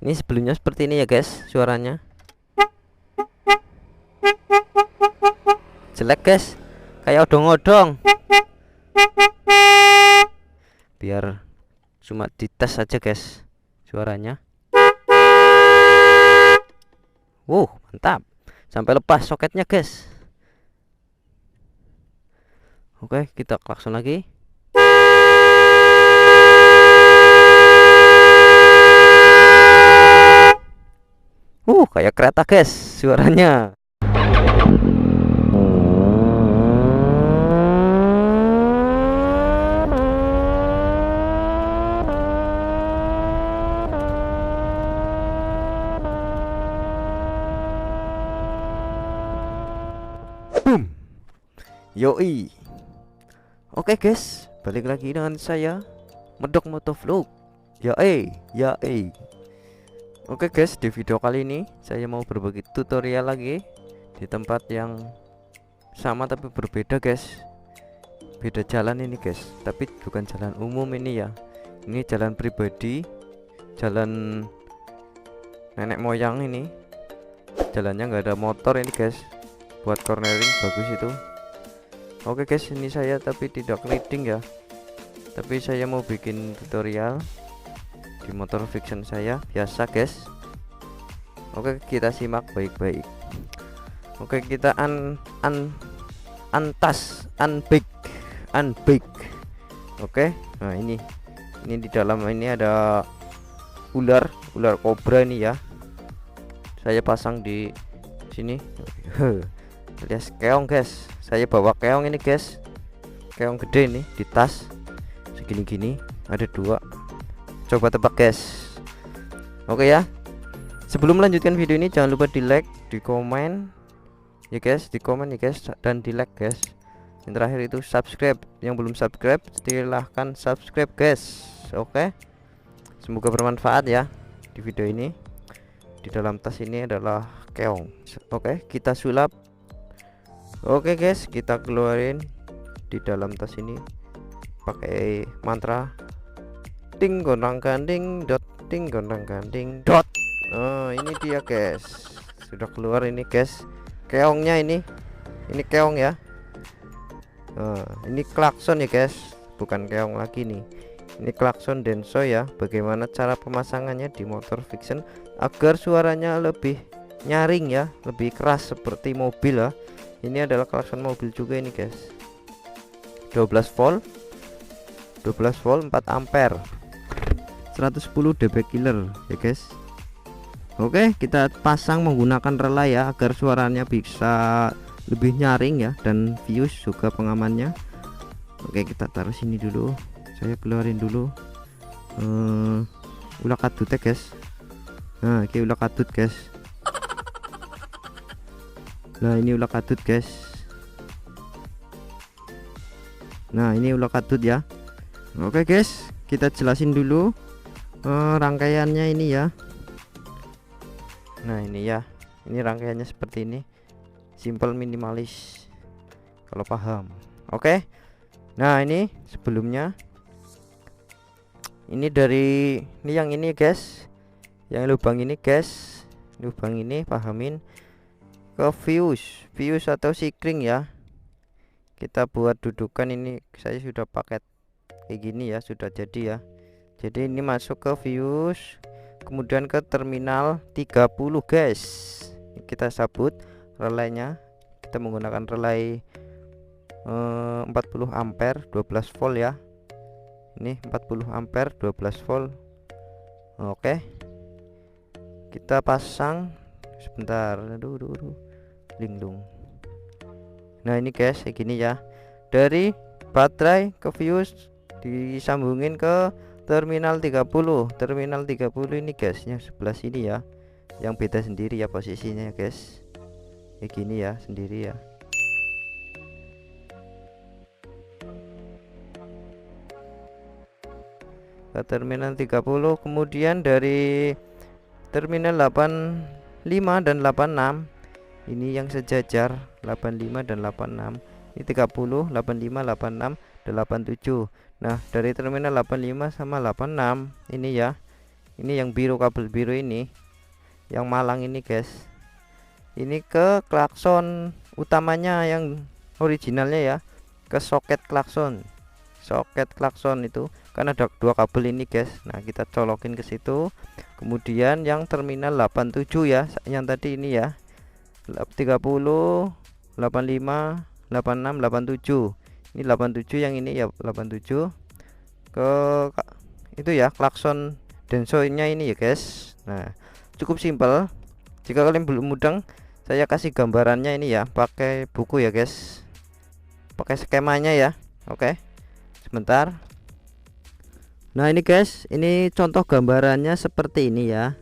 Ini sebelumnya seperti ini ya guys suaranya. Jelek guys, kayak odong-odong. Biar cuma dites aja guys suaranya. Mantap. Sampai lepas soketnya guys. Oke, kita klakson lagi. Kayak kereta guys suaranya. Boom. Yoi. Oke guys, balik lagi dengan saya Medok Motovlog. Ya. Oke guys, di video kali ini saya mau berbagi tutorial lagi di tempat yang sama tapi berbeda guys. Beda jalan ini guys, tapi bukan jalan umum ini ya. Ini jalan pribadi, jalan nenek moyang ini. Jalannya nggak ada motor ini guys. Buat cornering bagus itu. Oke guys, ini saya tapi tidak leading ya. Tapi saya mau bikin tutorial di motor fiction saya biasa guys. Oke, kita simak baik-baik. Oke, kita unbake. Oke, nah ini di dalam ini ada ular kobra ini ya. Saya pasang di sini. Alias keong guys. Saya bawa keong ini guys. Keong gede ini di tas segini-gini, ada 2. Coba tebak guys. Oke ya, sebelum melanjutkan video ini jangan lupa di like, di komen ya guys, dan di like guys. Yang terakhir itu subscribe. Yang belum subscribe silahkan subscribe guys. Oke, semoga bermanfaat ya di video ini. Di dalam tas ini adalah keong. Oke, kita sulap. Oke guys, kita keluarin di dalam tas ini pakai mantra ting gondang ganding dot, ting gondang ganding dot. Ini dia guys, sudah keluar ini guys keongnya. Ini keong ya. Ini klakson ya guys, bukan keong lagi nih. Ini klakson Denso ya. Bagaimana cara pemasangannya di motor fiction agar suaranya lebih nyaring ya, lebih keras seperti mobil ya. Ini adalah klakson mobil juga ini guys. 12 volt 4 ampere, 110 dB killer ya guys. Oke, kita pasang menggunakan relay ya agar suaranya bisa lebih nyaring ya, dan fuse juga pengamannya. Oke, kita taruh sini dulu. Saya keluarin dulu ulah kadutnya guys. Nah, ini ulah kadut guys. Nah, ini ulah kadut guys. Nah, ini ulah kadut ya. Oke guys, kita jelasin dulu rangkaiannya ini ya. Nah, ini ya. Ini rangkaiannya seperti ini. Simple, minimalis. Kalau paham. Oke. Nah, ini sebelumnya. Ini dari yang ini guys. Yang lubang ini guys. Lubang ini pahamin ke fuse atau sikring ya. Kita buat dudukan ini, saya sudah pakai kayak gini ya, sudah jadi ya. Jadi ini masuk ke fuse, kemudian ke terminal 30 guys. Kita sabut relaynya. Kita menggunakan relay 40 ampere 12 volt ya. Ini 40 ampere 12 volt. Oke, kita pasang sebentar. Aduh. Linglung. Nah, ini guys kayak gini ya. Dari baterai ke fuse disambungin ke terminal 30. Terminal 30 ini guysnya sebelah sini ya. Yang beda sendiri ya posisinya guys. Kayak gini ya, sendiri ya. Ke terminal 30, kemudian dari terminal 85 dan 86 ini yang sejajar, 85 dan 86. Ini 30, 85, 86, 87. Nah, dari terminal 85 sama 86 ini ya. ini yang biru, kabel biru ini yang malang ini guys, ini ke klakson utamanya yang originalnya ya, ke soket klakson itu kan ada dua kabel ini guys. Nah kita colokin ke situ. Kemudian yang terminal 87 ya, yang tadi ini ya, 30 85 86 87. Ini 87, yang ini ya 87 ke itu ya, klakson Denso nya ini ya guys. Nah cukup simpel. Jika kalian belum mudeng, saya kasih gambarannya ini ya, pakai buku ya guys, pakai skemanya ya. Oke, sebentar. Nah ini guys, ini contoh gambarannya seperti ini ya.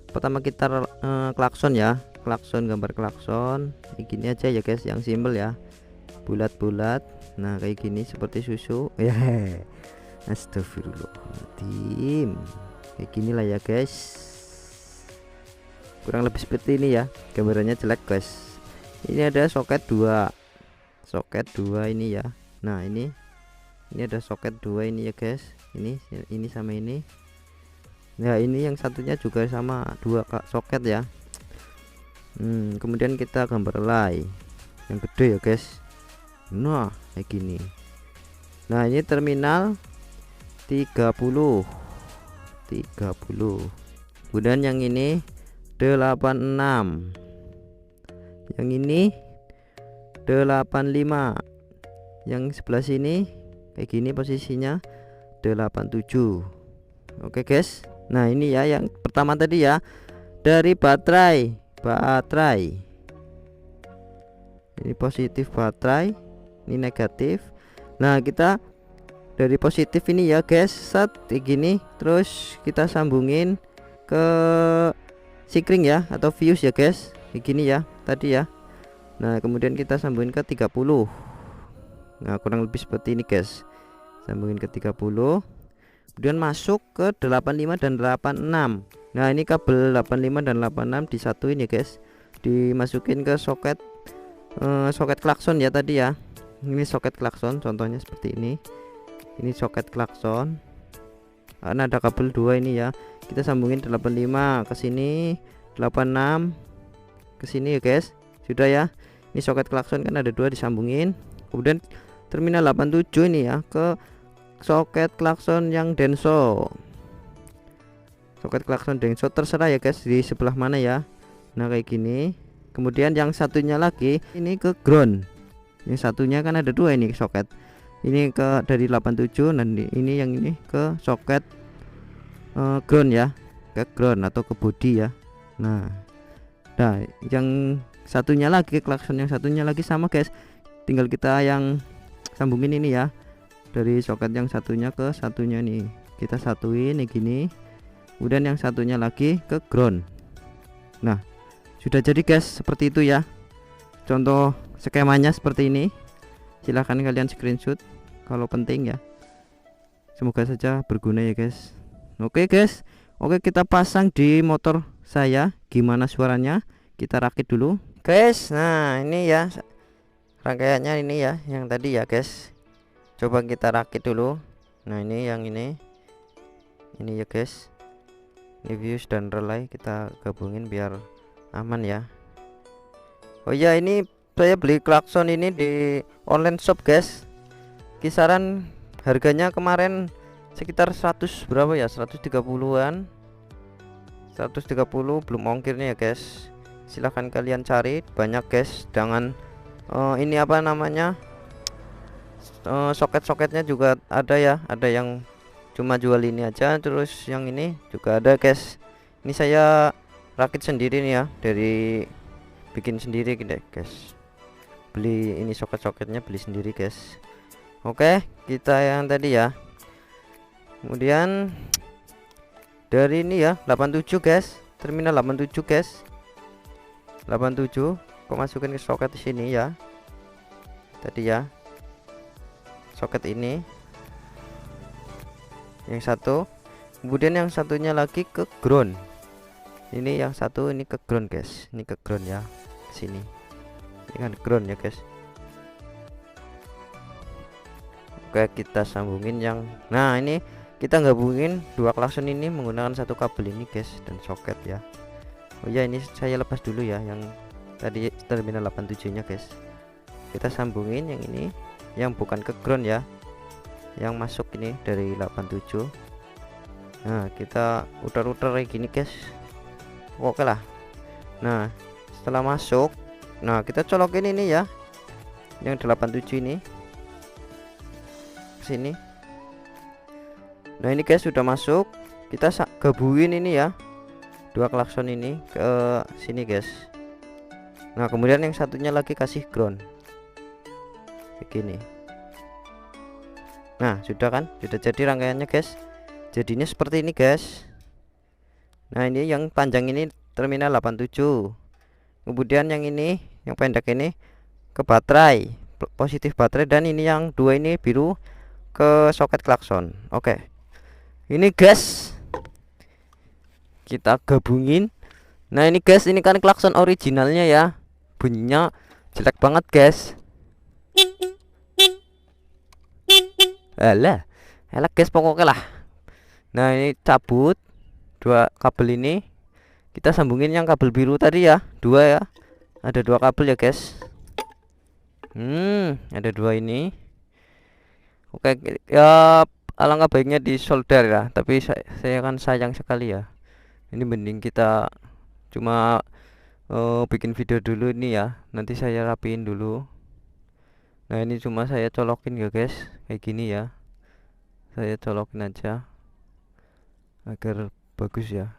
Pertama kita klakson ya, klakson, gambar klakson gini aja ya guys, yang simpel ya, bulat-bulat. Nah kayak gini seperti susu ya. Astagfirullahaladzim, kayak gini lah ya guys, kurang lebih seperti ini ya. Gambarannya jelek guys. Ini ada soket 2 ini ya. Nah ini ada soket 2 ini ya guys, ini sama ini. Nah ini yang satunya juga sama, 2 soket ya. Kemudian kita gambar lay yang gede ya guys. Nah kayak gini. Nah ini terminal 30. Kemudian yang ini 86, yang ini 85, yang sebelah sini kayak gini posisinya 87. Oke guys. Nah ini ya yang pertama tadi ya, dari baterai ini positif baterai, ini negatif. Nah kita dari positif ini ya guys, set kayak gini, terus kita sambungin ke sikring ya, atau fuse ya guys, kayak gini ya tadi ya. Nah kemudian kita sambungin ke 30. Nah kurang lebih seperti ini guys, sambungin ke 30. Kemudian masuk ke 85 dan 86. Nah ini kabel 85 dan 86 disatuin ya guys, dimasukin ke soket soket klakson ya tadi ya. Ini soket klakson contohnya seperti ini. Ini soket klakson. Karena ada kabel 2 ini ya, kita sambungin 85 ke sini, 86 ke sini ya guys. Sudah ya. Ini soket klakson kan ada 2 disambungin. Kemudian terminal 87 ini ya, ke soket klakson yang Denso. Soket klakson Denso terserah ya guys di sebelah mana ya. Nah kayak gini. Kemudian yang satunya lagi ini ke ground. Ini satunya kan ada 2 ini soket. Ini ke dari 87 dan ini yang ini ke soket ground ya, ke ground atau ke body ya. Nah yang satunya lagi, klakson yang satunya lagi sama guys, tinggal kita yang sambungin ini ya, dari soket yang satunya ke satunya nih, kita satuin nih gini. Kemudian yang satunya lagi ke ground. Nah sudah jadi guys, seperti itu ya contoh skemanya seperti ini. Silahkan kalian screenshot kalau penting ya, semoga saja berguna ya guys. Oke guys, oke kita pasang di motor saya. Gimana suaranya, kita rakit dulu guys. Nah ini ya rangkaiannya ini ya, yang tadi ya guys, coba kita rakit dulu. Nah ini yang ini ya guys, ini fuse dan relay kita gabungin biar aman ya. Oh ya, ini saya beli klakson ini di online shop guys, kisaran harganya kemarin sekitar 100 berapa ya, 130-an, 130 belum ongkirnya ya guys. Silahkan kalian cari, banyak guys. Jangan ini apa namanya, soket-soketnya juga ada ya, ada yang cuma jual ini aja, terus yang ini juga ada guys. Ini saya rakit sendiri nih ya, dari bikin sendiri gitu guys, beli ini soket-soketnya beli sendiri guys. Oke kita yang tadi ya. Kemudian dari ini ya 87 guys, terminal 87 guys, 87 kok masukin ke soket di sini ya tadi ya, soket ini yang satu. Kemudian yang satunya lagi ke ground. Ini yang satu ini ke ground guys, ini ke ground ya, sini ini kan ground ya guys. Oke kita sambungin yang, nah ini kita gabungin dua klakson ini menggunakan satu kabel ini guys dan soket ya. Oh ya, ini saya lepas dulu ya yang tadi terminal 87 nya guys. Kita sambungin yang ini yang bukan ke ground ya, yang masuk ini dari 87. Nah kita utar-utar kayak gini guys. Oke lah. Nah setelah masuk, nah kita colokin ini ya yang 87 ini sini. Nah ini guys sudah masuk, kita gabungin ini ya dua klakson ini ke sini guys. Nah kemudian yang satunya lagi kasih ground begini. Nah sudah kan, sudah jadi rangkaiannya guys. Jadinya seperti ini guys. Nah ini yang panjang ini terminal 87, kemudian yang ini yang pendek ini ke baterai, positif baterai, dan ini yang dua ini biru ke soket klakson. Oke, ini guys kita gabungin. Nah ini guys, ini kan klakson originalnya ya, bunyinya jelek banget guys. Alah guys pokoknya lah. Nah ini cabut dua kabel ini, kita sambungin yang kabel biru tadi ya, dua ya, ada dua kabel ya guys. Ada dua ini. Oke ya, alangkah baiknya di solder ya, tapi saya kan sayang sekali ya. Ini mending kita cuma bikin video dulu ini ya, nanti saya rapiin dulu. Nah ini cuma saya colokin ya guys, kayak gini ya, saya colokin aja agar bagus ya.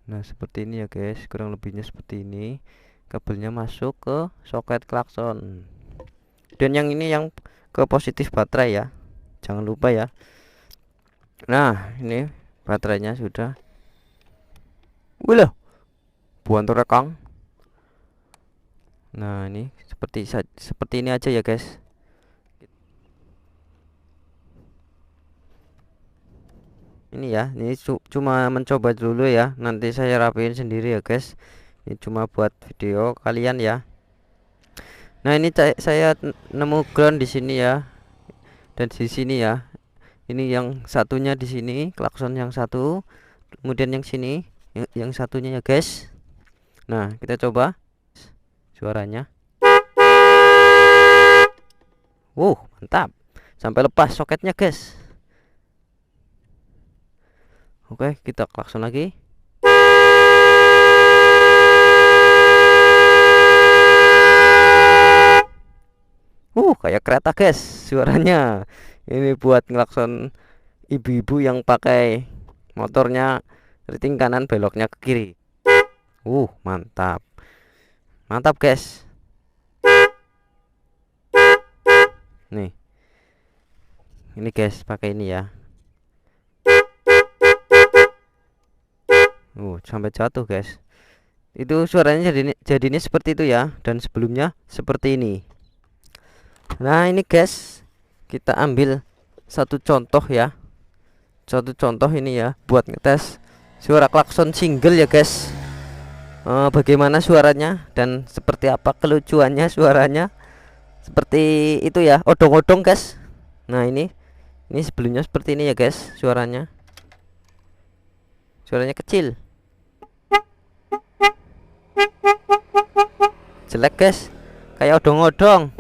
Nah seperti ini ya guys, kurang lebihnya seperti ini. Kabelnya masuk ke soket klakson, dan yang ini yang ke positif baterai ya, jangan lupa ya. Nah ini baterainya sudah. Wih, buan rekang. Nah ini seperti ini aja ya guys. Ini ya, ini cuma mencoba dulu ya, nanti saya rapiin sendiri ya guys. Ini cuma buat video kalian ya. Nah ini saya nemu ground di sini ya, dan di sini ya. Ini yang satunya di sini, klakson yang satu, kemudian yang sini yang satunya ya guys. Nah kita coba suaranya. Mantap, sampai lepas soketnya guys. Oke, kita klakson lagi. Kayak kereta guys suaranya. Ini buat ngelakson ibu-ibu yang pakai motornya riting kanan beloknya ke kiri. Mantap. Mantap guys. Nih. Ini guys pakai ini ya. Sampai jatuh guys. Itu suaranya jadinya seperti itu ya, dan sebelumnya seperti ini. Nah ini guys, kita ambil satu contoh ya, satu contoh ini ya, buat ngetes suara klakson single ya guys. Bagaimana suaranya dan seperti apa kelucuannya suaranya, seperti itu ya, odong-odong guys. Nah ini sebelumnya seperti ini ya guys, suaranya kecil, jelek guys, kayak odong-odong.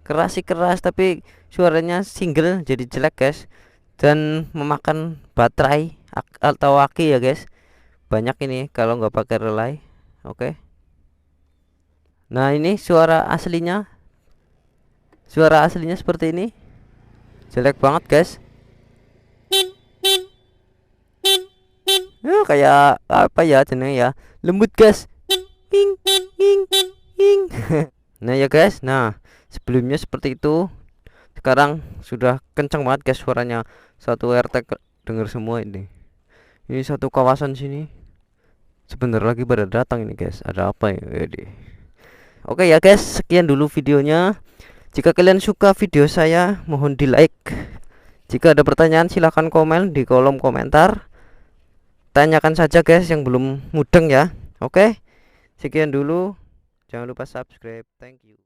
Keras sih keras, tapi suaranya single jadi jelek guys, dan memakan baterai atau aki ya guys, banyak ini kalau nggak pakai relay. Oke. Nah ini suara aslinya seperti ini, jelek banget guys. Kayak apa ya jenenge ya, lembut guys. Nah ya guys, nah sebelumnya seperti itu, sekarang sudah kencang banget guys suaranya. Satu RT dengar semua ini satu kawasan sini sebentar lagi pada datang ini guys. Ada apa ya? Oke ya guys, sekian dulu videonya. Jika kalian suka video saya, mohon di like. Jika ada pertanyaan silahkan komen di kolom komentar. Tanyakan saja guys yang belum mudeng ya. Oke, sekian dulu. Jangan lupa subscribe. Thank you.